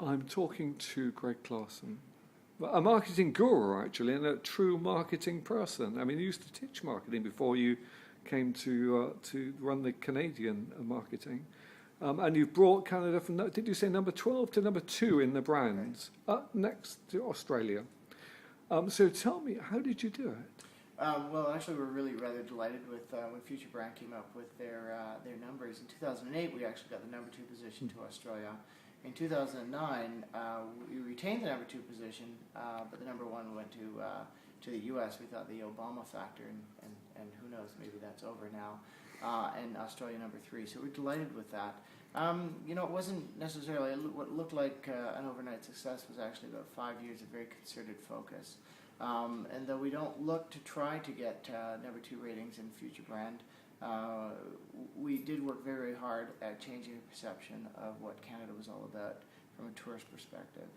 I'm talking to Greg Klassen, a marketing guru actually, and a true marketing person. I mean, you used to teach marketing before you came to run the Canadian marketing. And you've brought Canada from, did you say number 12 to number 2 in the brands, next to Australia. So tell me, how did you do it? Well, actually, we're really rather delighted with when VisitBritain came up with their numbers. In 2008, we actually got the number 2 position to Australia. In 2009, we retained the number 2 position, but the number 1 went to the U.S. We thought the Obama factor, and who knows, maybe that's over now. And Australia number 3. So we're delighted with that. It wasn't necessarily what looked like an overnight success. Was actually about 5 years of very concerted focus. And though we don't look to try to get number 2 ratings in VisitBritain, we did work very, very hard at changing the perception of what Canada was all about from a tourist perspective.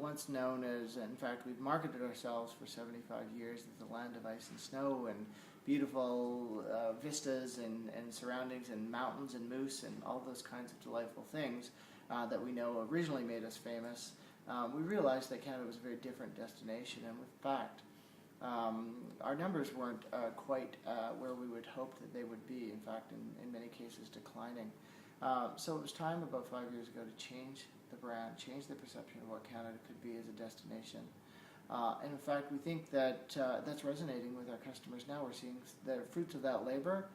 Once known as, in fact, we've marketed ourselves for 75 years as the land of ice and snow and beautiful vistas and surroundings and mountains and moose and all those kinds of delightful things that we know originally made us famous. We realized that Canada was a very different destination, and in fact, our numbers weren't quite where we would hope that they would be. In fact, in many cases, declining. So it was time about 5 years ago to change the brand, change the perception of what Canada could be as a destination. And in fact, we think that that's resonating with our customers now. We're seeing the fruits of that labor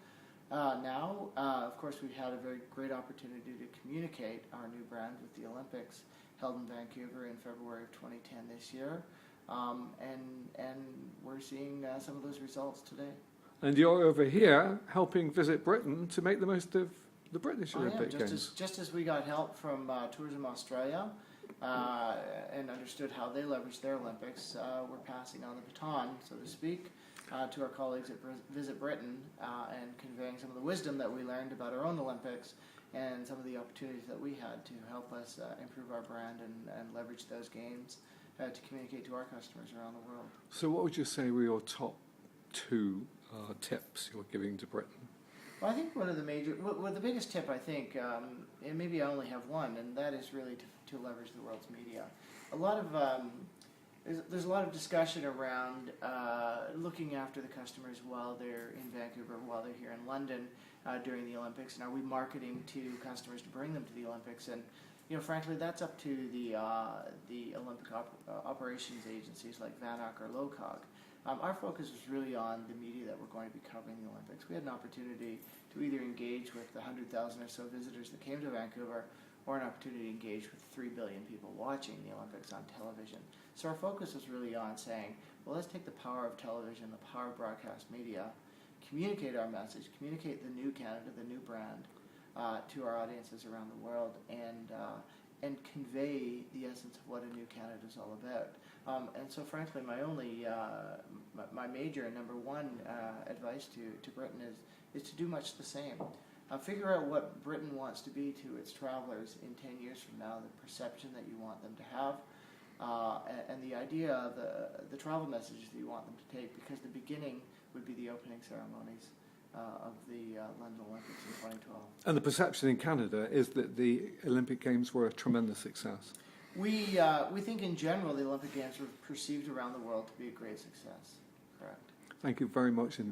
now. Of course, we had a very great opportunity to communicate our new brand with the Olympics held in Vancouver in February of 2010 this year. And we're seeing some of those results today. And you're over here helping VisitBritain to make the most of the British Olympic Games. Just as we got help from Tourism Australia and understood how they leverage their Olympics, we're passing on the baton, so to speak, to our colleagues at VisitBritain and conveying some of the wisdom that we learned about our own Olympics and some of the opportunities that we had to help us improve our brand and leverage those games to communicate to our customers around the world. So what would you say were your top 2 tips you're giving to Britain? Well, I think one of the the biggest tip, I think, and maybe I only have one, and that is really to leverage the world's media. There's a lot of discussion around looking after the customers while they're in Vancouver, while they're here in London during the Olympics, and are we marketing to customers to bring them to the Olympics? And frankly, that's up to the Olympic operations agencies like VANOC or LOCOG. Our focus was really on the media that we're going to be covering the Olympics. We had an opportunity to either engage with the 100,000 or so visitors that came to Vancouver, or an opportunity to engage with 3 billion people watching the Olympics on television. So our focus was really on saying, well, let's take the power of television, the power of broadcast media, communicate our message, communicate the new Canada, the new brand, to our audiences around the world, and convey the essence of what a new Canada is all about. And so, frankly, my major and number 1 advice to Britain is to do much the same. Figure out what Britain wants to be to its travelers in 10 years from now, the perception that you want them to have, and the idea of the travel messages that you want them to take, because the beginning would be the opening ceremonies of the London Olympics in 2012. And the perception in Canada is that the Olympic Games were a tremendous success. We think in general the Olympic Games were perceived around the world to be a great success. Correct. Thank you very much indeed.